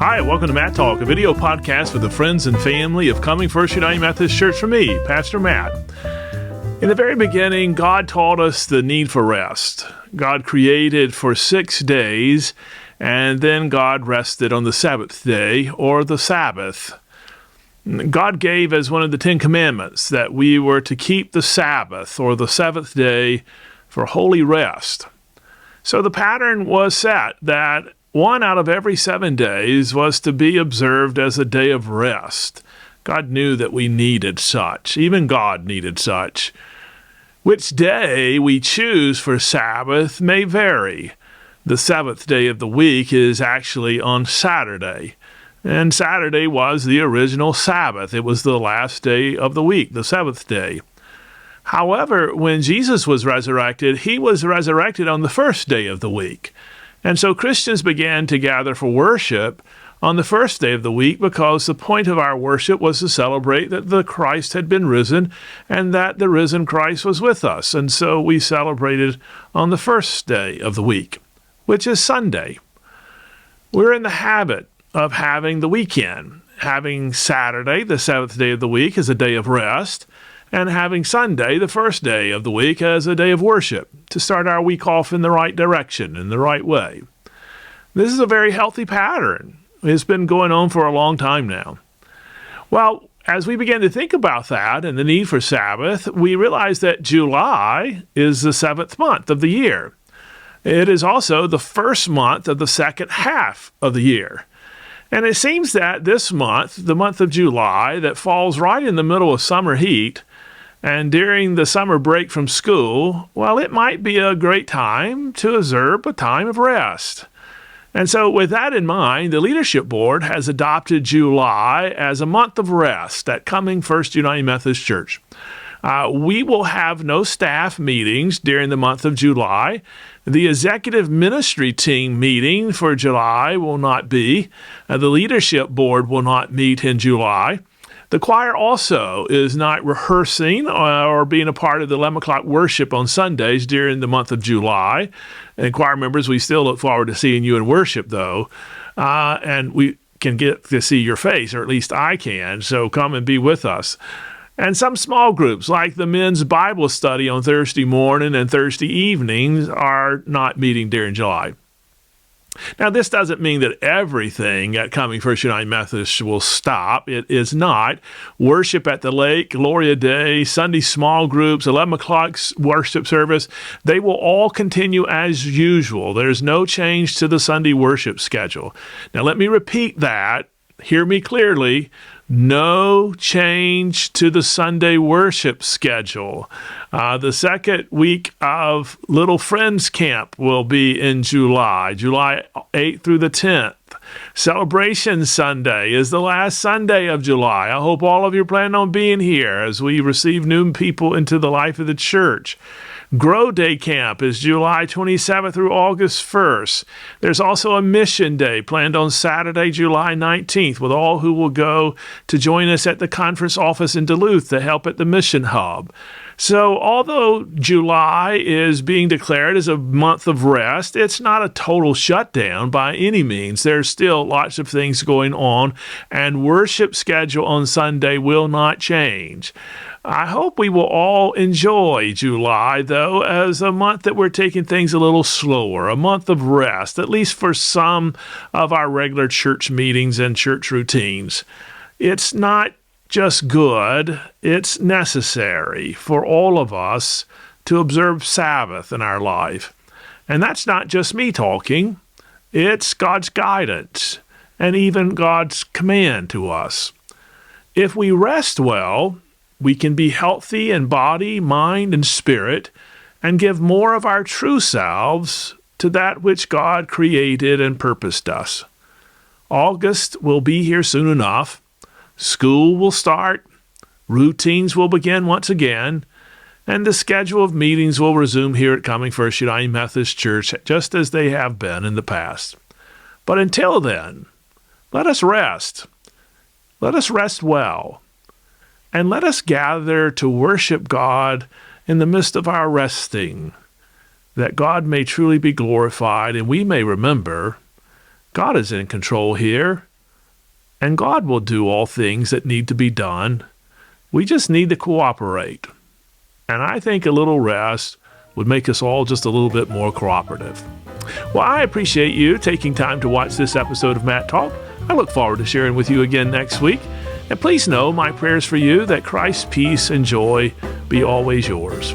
Hi, welcome to Matt Talk, a video podcast for the friends and family of Coming First United Methodist Church from me, Pastor Matt. In the very beginning, God taught us the need for rest. God created for 6 days, and then God rested on the seventh day, or the Sabbath. God gave as one of the 10 Commandments that we were to keep the Sabbath, or the seventh day, for holy rest. So the pattern was set that 1 out of every 7 days was to be observed as a day of rest. God knew that we needed such. Even God needed such. Which day we choose for Sabbath may vary. The seventh day of the week is actually on Saturday. And Saturday was the original Sabbath. It was the last day of the week, the seventh day. However, when Jesus was resurrected, he was resurrected on the first day of the week. And so Christians began to gather for worship on the first day of the week because the point of our worship was to celebrate that the Christ had been risen and that the risen Christ was with us. And so we celebrated on the first day of the week, which is Sunday. We're in the habit of having the weekend, having Saturday, the seventh day of the week, as a day of rest, and having Sunday, the first day of the week, as a day of worship, to start our week off in the right direction, in the right way. This is a very healthy pattern. It's been going on for a long time now. Well, as we began to think about that and the need for Sabbath, we realized that July is the 7th month of the year. It is also the first month of the second half of the year. And it seems that this month, the month of July, that falls right in the middle of summer heat, and during the summer break from school, well, it might be a great time to observe a time of rest. And so with that in mind, the Leadership Board has adopted July as a month of rest at Coming First United Methodist Church. We will have no staff meetings during the month of July. The executive ministry team meeting for July will not be. The Leadership Board will not meet in July. The choir also is not rehearsing or being a part of the 11 o'clock worship on Sundays during the month of July. And choir members, we still look forward to seeing you in worship, though. And we can get to see your face, or at least I can, so come and be with us. And some small groups, like the men's Bible study on Thursday morning and Thursday evenings, are not meeting during July. Now, this doesn't mean that everything at Coming First United Methodist will stop. It is not. Worship at the lake, Gloria Day, Sunday small groups, 11 o'clock worship service, they will all continue as usual. There's no change to the Sunday worship schedule. Now, let me repeat that. Hear me clearly. No change to the Sunday worship schedule. The second week of Little Friends Camp will be in July 8th through the 10th. Celebration Sunday is the last Sunday of July. I hope all of you plan on being here as we receive new people into the life of the church. Grow Day Camp is July 27th through August 1st. There's also a Mission Day planned on Saturday, July 19th, with all who will go to join us at the conference office in Duluth to help at the Mission Hub. So although July is being declared as a month of rest, it's not a total shutdown by any means. There's still lots of things going on, and worship schedule on Sunday will not change. I hope we will all enjoy July, though, as a month that we're taking things a little slower, a month of rest, at least for some of our regular church meetings and church routines. It's not just good, it's necessary for all of us to observe Sabbath in our life. And that's not just me talking, it's God's guidance and even God's command to us. If we rest well, we can be healthy in body, mind, and spirit, and give more of our true selves to that which God created and purposed us. August will be here soon enough. School will start. Routines will begin once again. And the schedule of meetings will resume here at Coming First United Methodist Church, just as they have been in the past. But until then, let us rest. Let us rest well. And let us gather to worship God in the midst of our resting, that God may truly be glorified and we may remember God is in control here. And God will do all things that need to be done. We just need to cooperate. And I think a little rest would make us all just a little bit more cooperative. Well, I appreciate you taking time to watch this episode of Matt Talk. I look forward to sharing with you again next week. And please know my prayers for you that Christ's peace and joy be always yours.